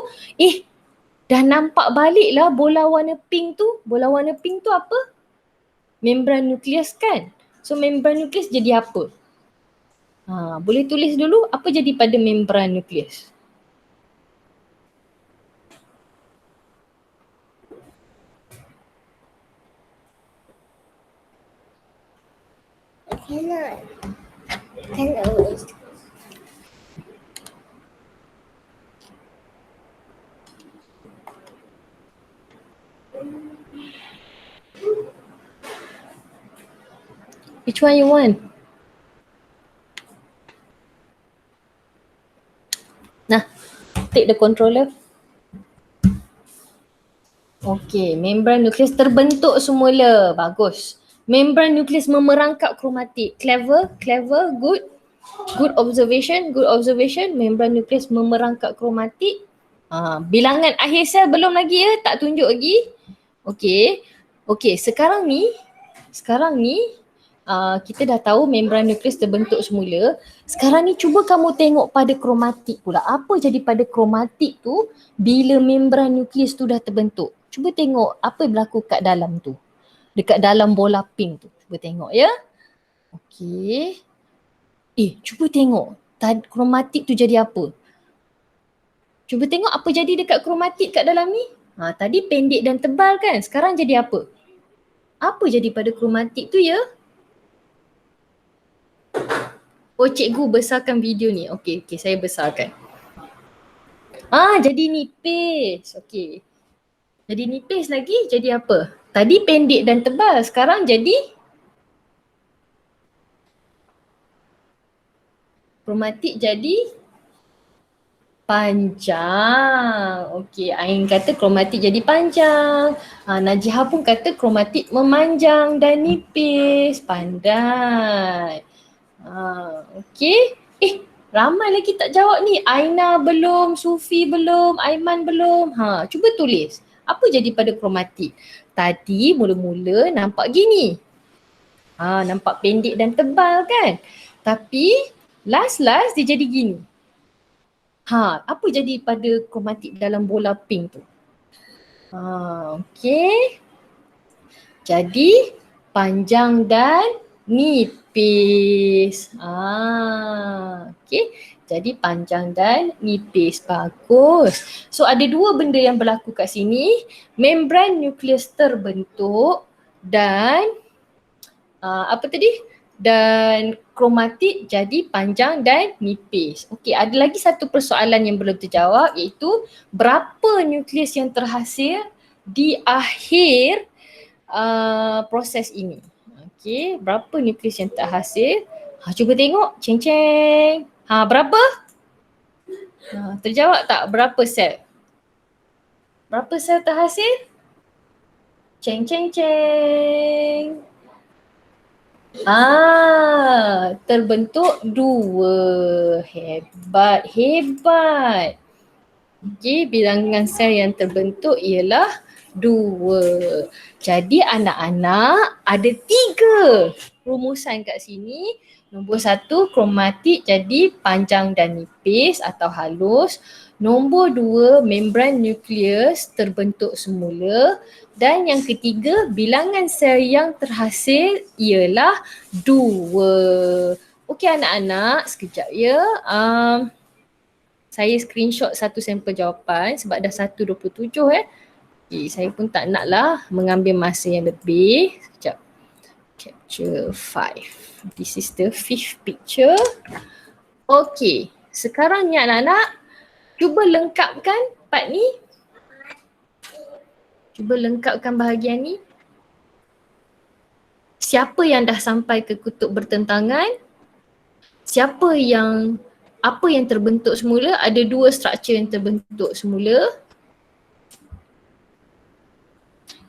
[SPEAKER 1] Dah nampak balik lah bola warna pink tu. Bola warna pink tu apa? Membran nukleus kan? So membran nukleus jadi apa? Boleh tulis dulu apa jadi pada membran nukleus? Which one you want? Nah, take the controller. Okey, membran nukleus terbentuk semula. Bagus. Membran nukleus memerangkap kromatik. Clever, good. Good observation. Membran nukleus memerangkap kromatik. Bilangan akhir sel belum lagi ya, tak tunjuk lagi. Okey, sekarang ni kita dah tahu membran nukleus terbentuk semula. Sekarang ni cuba kamu tengok pada kromatik pula. Apa jadi pada kromatik tu bila membran nukleus tu dah terbentuk? Cuba tengok apa yang berlaku kat dalam tu. Dekat dalam bola pink tu. Cuba tengok ya. Okey. Cuba tengok. Kromatik tu jadi apa? Cuba tengok apa jadi dekat kromatik kat dalam ni. Tadi pendek dan tebal kan? Sekarang jadi apa? Apa jadi pada kromatik tu ya? Cikgu besarkan video ni. Okey, saya besarkan. Jadi nipis. Okey. Jadi nipis lagi, jadi apa? Tadi pendek dan tebal, sekarang jadi kromatik jadi panjang. Okey, Ain kata kromatik jadi panjang. Najihah pun kata kromatik memanjang dan nipis. Pandai. Okey. Ramai lagi tak jawab ni. Aina belum, Sufi belum, Aiman belum. Cuba tulis. Apa jadi pada kromatik? Tadi mula-mula nampak gini. Nampak pendek dan tebal kan? Tapi last dia jadi gini. Apa jadi pada kromatik dalam bola pink tu? Okey. Jadi panjang dan nipis. Okey. Jadi panjang dan nipis. Bagus. So ada dua benda yang berlaku kat sini. Membran nukleus terbentuk dan dan kromatik jadi panjang dan nipis. Okey, ada lagi satu persoalan yang belum terjawab iaitu berapa nukleus yang terhasil di akhir proses ini. Okey, berapa nukleus yang terhasil? Cuba tengok. Ceng-ceng. Berapa? Terjawab tak berapa sel? Berapa sel terhasil? Ceng-ceng-ceng. Terbentuk 2. Hebat. Okey, bilangan sel yang terbentuk ialah 2. Jadi anak-anak ada 3 rumusan kat sini. Nombor 1, kromatik jadi panjang dan nipis atau halus. Nombor 2, membran nukleus terbentuk semula. Dan yang ketiga, bilangan sel yang terhasil ialah 2. Okey anak-anak, sekejap ya. Saya screenshot satu sampel jawapan sebab dah 1:27 saya pun tak naklah mengambil masa yang lebih. Sekejap. Capture 5. This is the 5th picture. Okey, sekarang ni anak-anak cuba lengkapkan part ni. Cuba lengkapkan bahagian ni. Siapa yang dah sampai ke kutub bertentangan? Apa yang terbentuk semula? Ada dua struktur yang terbentuk semula.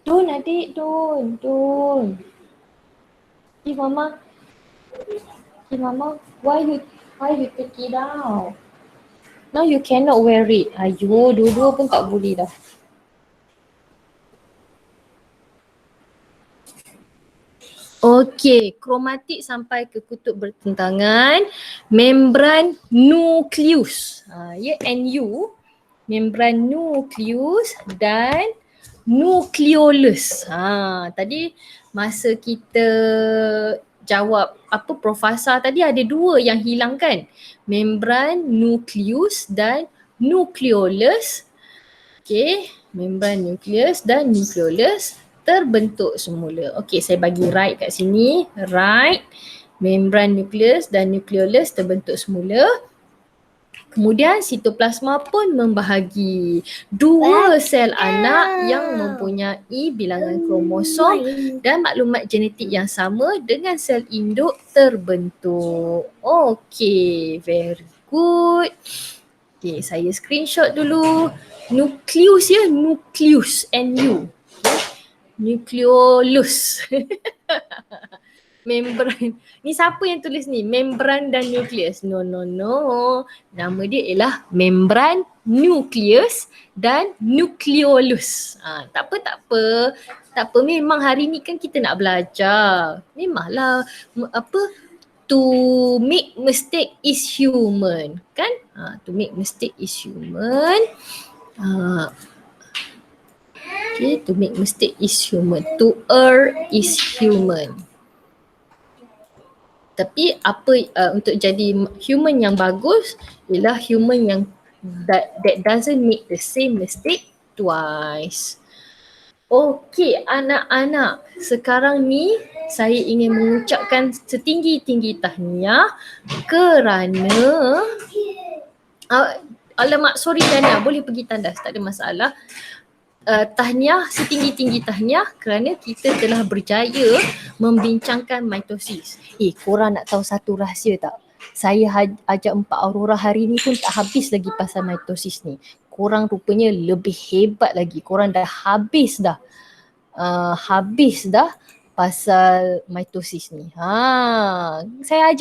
[SPEAKER 1] Don adik, Don. Give mama. Why you take it out? Now you cannot wear it. Ayo, dua-dua pun tak boleh dah. Okey, kromatik sampai ke kutub bertentangan, membran nukleus. NU, membran nukleus dan nukleolus. Tadi masa kita jawab apa profasa tadi ada dua yang hilang kan? Membran nukleus dan nukleolus. Okey, membran nukleus dan nukleolus terbentuk semula. Okey, saya bagi right kat sini. Right, membran nukleus dan nukleolus terbentuk semula. Kemudian sitoplasma pun membahagi dua sel anak yang mempunyai bilangan kromosom dan maklumat genetik yang sama dengan sel induk terbentuk. Okey, very good. Okey, saya screenshot dulu. Nukleus ya, nukleus, NU. Nukleolus. Membran. Ni siapa yang tulis ni? Membran dan nukleus. No. Nama dia ialah membran nukleus dan nukleolus. Tak apa. Memang hari ni kan kita nak belajar. Memanglah to make mistake is human. Kan? To make mistake is human. Okay, to make mistake is human. To err is human. Tapi untuk jadi human yang bagus ialah human yang that doesn't make the same mistake twice. Okey anak-anak, sekarang ni saya ingin mengucapkan setinggi-tinggi tahniah kerana alamak, sorry Dana, boleh pergi tandas, tak ada masalah. Tahniah, setinggi-tinggi tahniah kerana kita telah berjaya membincangkan mitosis. Korang nak tahu satu rahsia tak? Saya ajak 4 Aurora hari ni pun tak habis lagi pasal mitosis ni. Korang rupanya lebih hebat lagi. Korang dah habis dah. Pasal mitosis ni. Saya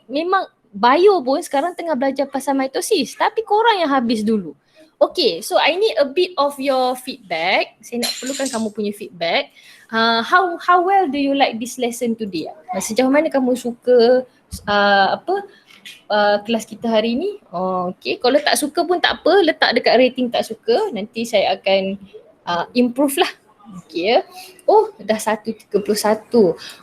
[SPEAKER 1] memang bio pun sekarang tengah belajar pasal mitosis. Tapi korang yang habis dulu. Okay, so I need a bit of your feedback. Saya nak perlukan kamu punya feedback. How well do you like this lesson today? Sejauh mana kamu suka kelas kita hari ni? Okay, kalau tak suka pun tak apa, letak dekat rating tak suka. Nanti saya akan improve lah. Okay. Dah 1:31.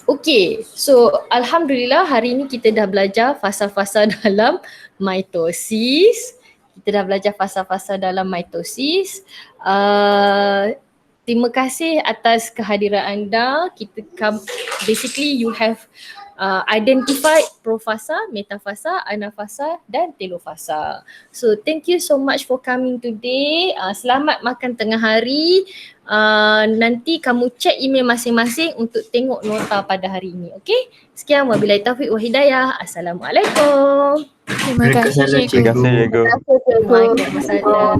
[SPEAKER 1] Okay, so alhamdulillah hari ni kita dah belajar fasa-fasa dalam mitosis. Kita dah belajar fasa-fasa dalam mitosis. Terima kasih atas kehadiran anda. Basically you have identified profasa, metafasa, anafasa dan telofasa. So thank you so much for coming today. Selamat makan tengah hari. Nanti kamu check email masing-masing untuk tengok nota pada hari ini. Okay? Sekian, wabillahi taufiq wa hidayah. Assalamualaikum.
[SPEAKER 3] Terima kasih cikgu.
[SPEAKER 1] Waalaikumsalam.